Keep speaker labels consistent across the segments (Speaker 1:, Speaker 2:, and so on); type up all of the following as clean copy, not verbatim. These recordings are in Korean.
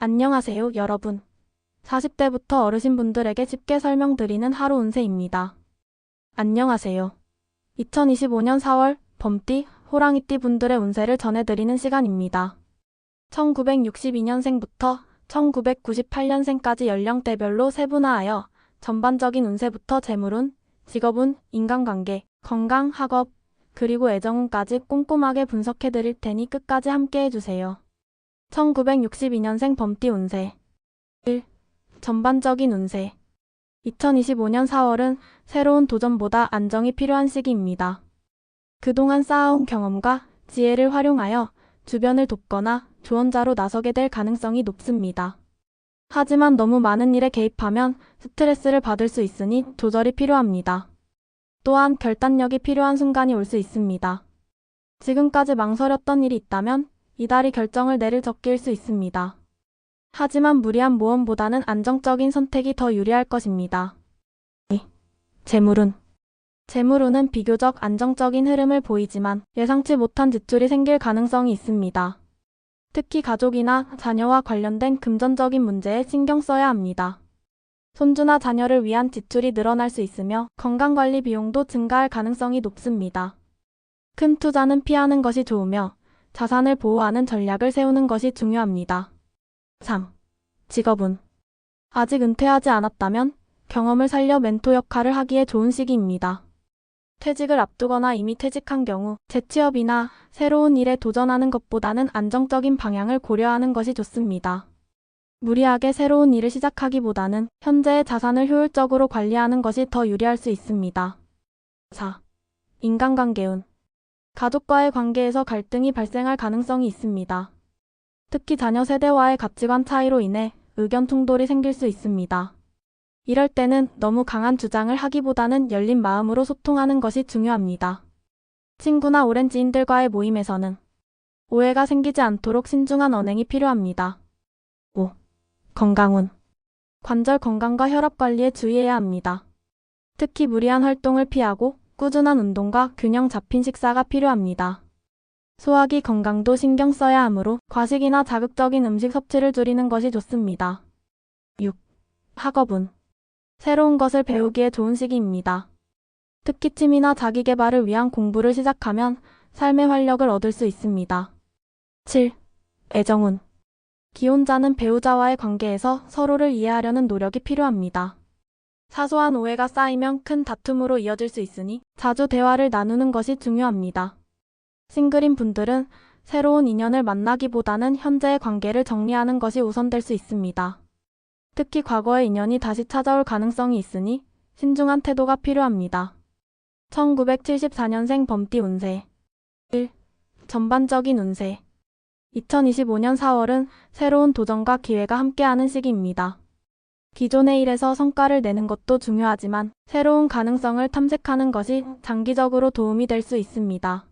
Speaker 1: 안녕하세요, 여러분. 40대부터 어르신분들에게 쉽게 설명드리는 하루 운세입니다. 안녕하세요. 2025년 4월 범띠, 호랑이띠 분들의 운세를 전해드리는 시간입니다. 1962년생부터 1998년생까지 연령대별로 세분화하여 전반적인 운세부터 재물운, 직업운, 인간관계, 건강, 학업, 그리고 애정운까지 꼼꼼하게 분석해드릴 테니 끝까지 함께해주세요. 1962년생 범띠 운세 1. 전반적인 운세 2025년 4월은 새로운 도전보다 안정이 필요한 시기입니다. 그동안 쌓아온 경험과 지혜를 활용하여 주변을 돕거나 조언자로 나서게 될 가능성이 높습니다. 하지만 너무 많은 일에 개입하면 스트레스를 받을 수 있으니 조절이 필요합니다. 또한 결단력이 필요한 순간이 올 수 있습니다. 지금까지 망설였던 일이 있다면 이달이 결정을 내릴 적기일 수 있습니다. 하지만 무리한 모험보다는 안정적인 선택이 더 유리할 것입니다. 2. 재물운은 비교적 안정적인 흐름을 보이지만 예상치 못한 지출이 생길 가능성이 있습니다. 특히 가족이나 자녀와 관련된 금전적인 문제에 신경 써야 합니다. 손주나 자녀를 위한 지출이 늘어날 수 있으며 건강관리 비용도 증가할 가능성이 높습니다. 큰 투자는 피하는 것이 좋으며 자산을 보호하는 전략을 세우는 것이 중요합니다. 3. 직업운. 아직 은퇴하지 않았다면 경험을 살려 멘토 역할을 하기에 좋은 시기입니다. 퇴직을 앞두거나 이미 퇴직한 경우 재취업이나 새로운 일에 도전하는 것보다는 안정적인 방향을 고려하는 것이 좋습니다. 무리하게 새로운 일을 시작하기보다는 현재의 자산을 효율적으로 관리하는 것이 더 유리할 수 있습니다. 4. 인간관계운. 가족과의 관계에서 갈등이 발생할 가능성이 있습니다. 특히 자녀 세대와의 가치관 차이로 인해 의견 충돌이 생길 수 있습니다. 이럴 때는 너무 강한 주장을 하기보다는 열린 마음으로 소통하는 것이 중요합니다. 친구나 오랜 지인들과의 모임에서는 오해가 생기지 않도록 신중한 언행이 필요합니다. 5. 건강운. 관절 건강과 혈압 관리에 주의해야 합니다. 특히 무리한 활동을 피하고 꾸준한 운동과 균형 잡힌 식사가 필요합니다. 소화기 건강도 신경 써야 하므로 과식이나 자극적인 음식 섭취를 줄이는 것이 좋습니다. 6. 학업운. 새로운 것을 배우기에 좋은 시기입니다. 특히 취미나 자기계발을 위한 공부를 시작하면 삶의 활력을 얻을 수 있습니다. 7. 애정운. 기혼자는 배우자와의 관계에서 서로를 이해하려는 노력이 필요합니다. 사소한 오해가 쌓이면 큰 다툼으로 이어질 수 있으니 자주 대화를 나누는 것이 중요합니다. 싱글인 분들은 새로운 인연을 만나기보다는 현재의 관계를 정리하는 것이 우선될 수 있습니다. 특히 과거의 인연이 다시 찾아올 가능성이 있으니 신중한 태도가 필요합니다. 1974년생 범띠 운세 1. 전반적인 운세 2025년 4월은 새로운 도전과 기회가 함께하는 시기입니다. 기존의 일에서 성과를 내는 것도 중요하지만 새로운 가능성을 탐색하는 것이 장기적으로 도움이 될 수 있습니다.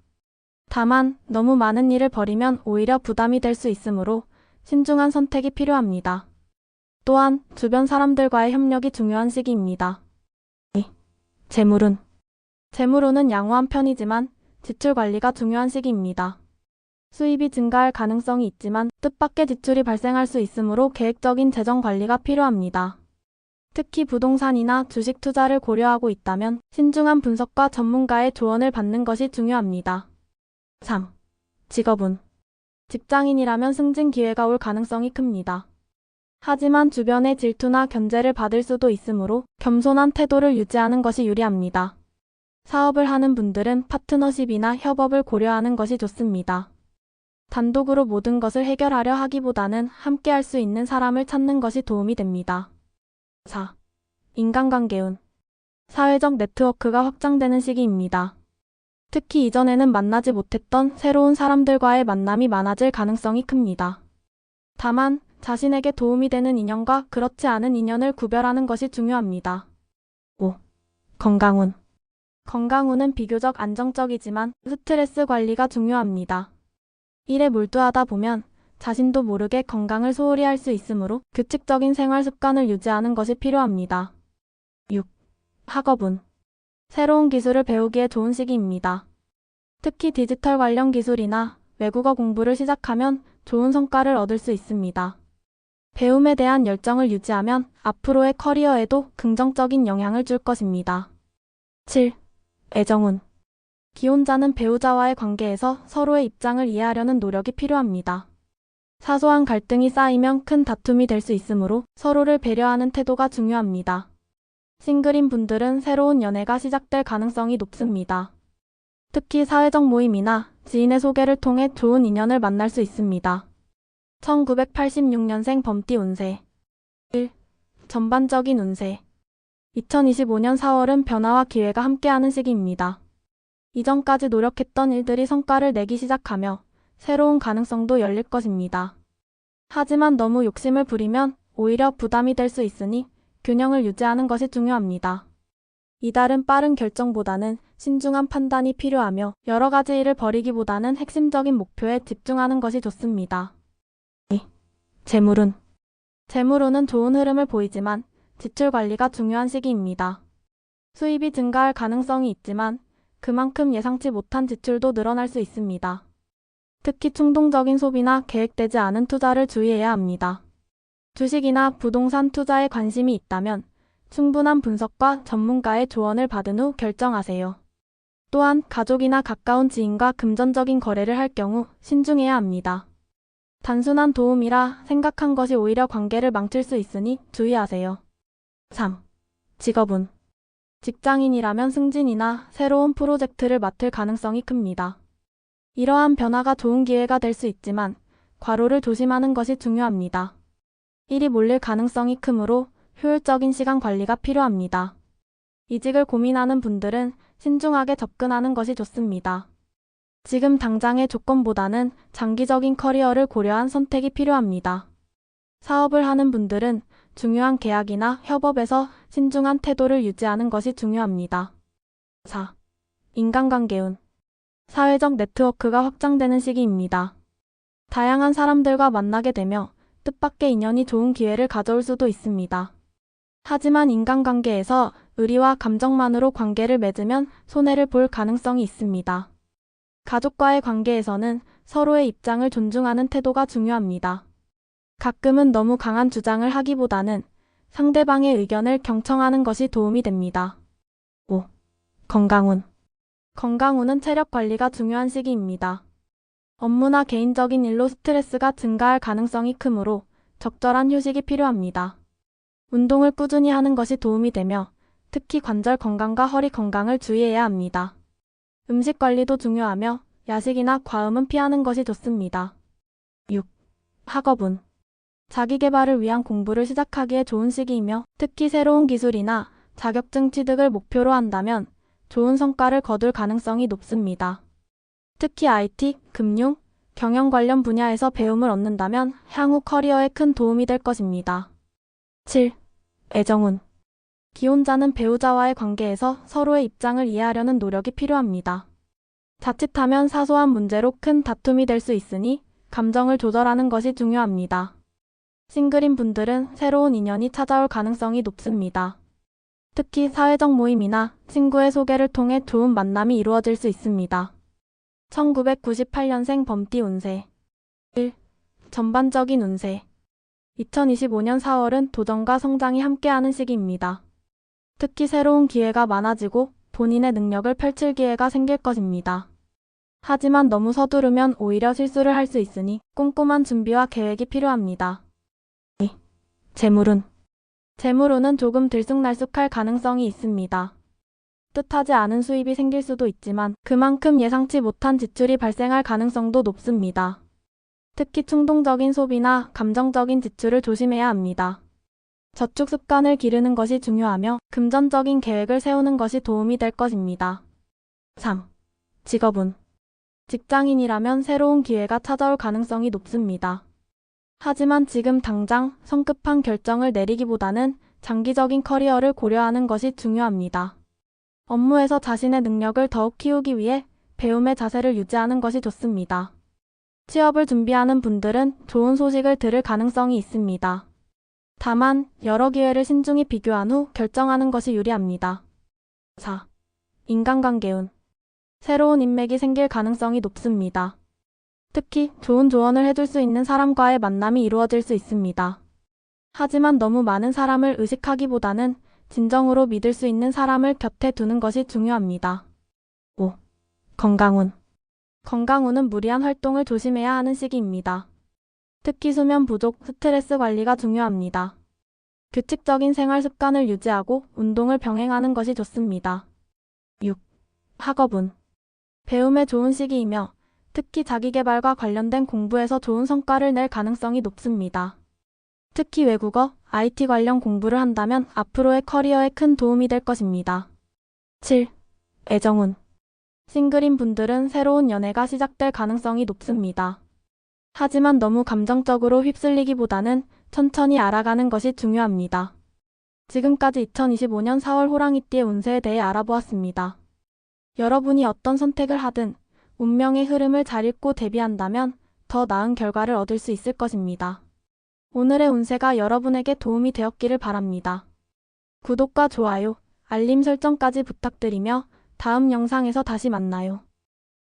Speaker 1: 다만 너무 많은 일을 벌이면 오히려 부담이 될 수 있으므로 신중한 선택이 필요합니다. 또한 주변 사람들과의 협력이 중요한 시기입니다. 2. 재물운은 양호한 편이지만 지출 관리가 중요한 시기입니다. 수입이 증가할 가능성이 있지만 뜻밖의 지출이 발생할 수 있으므로 계획적인 재정 관리가 필요합니다. 특히 부동산이나 주식 투자를 고려하고 있다면 신중한 분석과 전문가의 조언을 받는 것이 중요합니다. 3. 직업운. 직장인이라면 승진 기회가 올 가능성이 큽니다. 하지만 주변의 질투나 견제를 받을 수도 있으므로 겸손한 태도를 유지하는 것이 유리합니다. 사업을 하는 분들은 파트너십이나 협업을 고려하는 것이 좋습니다. 단독으로 모든 것을 해결하려 하기보다는 함께 할 수 있는 사람을 찾는 것이 도움이 됩니다. 4. 인간관계운. 사회적 네트워크가 확장되는 시기입니다. 특히 이전에는 만나지 못했던 새로운 사람들과의 만남이 많아질 가능성이 큽니다. 다만 자신에게 도움이 되는 인연과 그렇지 않은 인연을 구별하는 것이 중요합니다. 5. 건강운. 건강운은 비교적 안정적이지만 스트레스 관리가 중요합니다. 일에 몰두하다 보면 자신도 모르게 건강을 소홀히 할 수 있으므로 규칙적인 생활 습관을 유지하는 것이 필요합니다. 6. 학업운. 새로운 기술을 배우기에 좋은 시기입니다. 특히 디지털 관련 기술이나 외국어 공부를 시작하면 좋은 성과를 얻을 수 있습니다. 배움에 대한 열정을 유지하면 앞으로의 커리어에도 긍정적인 영향을 줄 것입니다. 7. 애정운. 기혼자는 배우자와의 관계에서 서로의 입장을 이해하려는 노력이 필요합니다. 사소한 갈등이 쌓이면 큰 다툼이 될 수 있으므로 서로를 배려하는 태도가 중요합니다. 싱글인 분들은 새로운 연애가 시작될 가능성이 높습니다. 특히 사회적 모임이나 지인의 소개를 통해 좋은 인연을 만날 수 있습니다. 1986년생 범띠 운세. 1. 전반적인 운세. 2025년 4월은 변화와 기회가 함께하는 시기입니다. 이전까지 노력했던 일들이 성과를 내기 시작하며 새로운 가능성도 열릴 것입니다. 하지만 너무 욕심을 부리면 오히려 부담이 될 수 있으니 균형을 유지하는 것이 중요합니다. 이달은 빠른 결정보다는 신중한 판단이 필요하며 여러 가지 일을 벌이기보다는 핵심적인 목표에 집중하는 것이 좋습니다. 2. 재물운. 재물운은 좋은 흐름을 보이지만 지출 관리가 중요한 시기입니다. 수입이 증가할 가능성이 있지만 그만큼 예상치 못한 지출도 늘어날 수 있습니다. 특히 충동적인 소비나 계획되지 않은 투자를 주의해야 합니다. 주식이나 부동산 투자에 관심이 있다면 충분한 분석과 전문가의 조언을 받은 후 결정하세요. 또한 가족이나 가까운 지인과 금전적인 거래를 할 경우 신중해야 합니다. 단순한 도움이라 생각한 것이 오히려 관계를 망칠 수 있으니 주의하세요. 3. 직업운. 직장인이라면 승진이나 새로운 프로젝트를 맡을 가능성이 큽니다. 이러한 변화가 좋은 기회가 될 수 있지만 과로를 조심하는 것이 중요합니다. 일이 몰릴 가능성이 크므로 효율적인 시간 관리가 필요합니다. 이직을 고민하는 분들은 신중하게 접근하는 것이 좋습니다. 지금 당장의 조건보다는 장기적인 커리어를 고려한 선택이 필요합니다. 사업을 하는 분들은 중요한 계약이나 협업에서 신중한 태도를 유지하는 것이 중요합니다. 4. 인간관계운. 사회적 네트워크가 확장되는 시기입니다. 다양한 사람들과 만나게 되며 뜻밖의 인연이 좋은 기회를 가져올 수도 있습니다. 하지만 인간관계에서 의리와 감정만으로 관계를 맺으면 손해를 볼 가능성이 있습니다. 가족과의 관계에서는 서로의 입장을 존중하는 태도가 중요합니다. 가끔은 너무 강한 주장을 하기보다는 상대방의 의견을 경청하는 것이 도움이 됩니다. 5. 건강운. 건강운은 체력 관리가 중요한 시기입니다. 업무나 개인적인 일로 스트레스가 증가할 가능성이 크므로 적절한 휴식이 필요합니다. 운동을 꾸준히 하는 것이 도움이 되며 특히 관절 건강과 허리 건강을 주의해야 합니다. 음식 관리도 중요하며 야식이나 과음은 피하는 것이 좋습니다. 6. 학업운. 자기 개발을 위한 공부를 시작하기에 좋은 시기이며 특히 새로운 기술이나 자격증 취득을 목표로 한다면 좋은 성과를 거둘 가능성이 높습니다. 특히 IT, 금융, 경영 관련 분야에서 배움을 얻는다면 향후 커리어에 큰 도움이 될 것입니다. 7. 애정운. 기혼자는 배우자와의 관계에서 서로의 입장을 이해하려는 노력이 필요합니다. 자칫하면 사소한 문제로 큰 다툼이 될 수 있으니 감정을 조절하는 것이 중요합니다. 싱글인 분들은 새로운 인연이 찾아올 가능성이 높습니다. 특히 사회적 모임이나 친구의 소개를 통해 좋은 만남이 이루어질 수 있습니다. 1998년생 범띠 운세. 1. 전반적인 운세. 2025년 4월은 도전과 성장이 함께하는 시기입니다. 특히 새로운 기회가 많아지고 본인의 능력을 펼칠 기회가 생길 것입니다. 하지만 너무 서두르면 오히려 실수를 할 수 있으니 꼼꼼한 준비와 계획이 필요합니다. 2. 재물운. 재물운은 조금 들쑥날쑥할 가능성이 있습니다. 뜻하지 않은 수입이 생길 수도 있지만 그만큼 예상치 못한 지출이 발생할 가능성도 높습니다. 특히 충동적인 소비나 감정적인 지출을 조심해야 합니다. 저축 습관을 기르는 것이 중요하며 금전적인 계획을 세우는 것이 도움이 될 것입니다. 3. 직업운. 직장인이라면 새로운 기회가 찾아올 가능성이 높습니다. 하지만 지금 당장 성급한 결정을 내리기보다는 장기적인 커리어를 고려하는 것이 중요합니다. 업무에서 자신의 능력을 더욱 키우기 위해 배움의 자세를 유지하는 것이 좋습니다. 취업을 준비하는 분들은 좋은 소식을 들을 가능성이 있습니다. 다만 여러 기회를 신중히 비교한 후 결정하는 것이 유리합니다. 4. 인간관계운. 새로운 인맥이 생길 가능성이 높습니다. 특히 좋은 조언을 해줄 수 있는 사람과의 만남이 이루어질 수 있습니다. 하지만 너무 많은 사람을 의식하기보다는 진정으로 믿을 수 있는 사람을 곁에 두는 것이 중요합니다. 5. 건강운. 건강운은 무리한 활동을 조심해야 하는 시기입니다. 특히 수면 부족, 스트레스 관리가 중요합니다. 규칙적인 생활 습관을 유지하고 운동을 병행하는 것이 좋습니다. 6. 학업운. 배움에 좋은 시기이며 특히 자기계발과 관련된 공부에서 좋은 성과를 낼 가능성이 높습니다. 특히 외국어, IT 관련 공부를 한다면 앞으로의 커리어에 큰 도움이 될 것입니다. 7. 애정운. 싱글인 분들은 새로운 연애가 시작될 가능성이 높습니다. 하지만 너무 감정적으로 휩쓸리기보다는 천천히 알아가는 것이 중요합니다. 지금까지 2025년 4월 호랑이띠의 운세에 대해 알아보았습니다. 여러분이 어떤 선택을 하든 운명의 흐름을 잘 읽고 대비한다면 더 나은 결과를 얻을 수 있을 것입니다. 오늘의 운세가 여러분에게 도움이 되었기를 바랍니다. 구독과 좋아요, 알림 설정까지 부탁드리며 다음 영상에서 다시 만나요.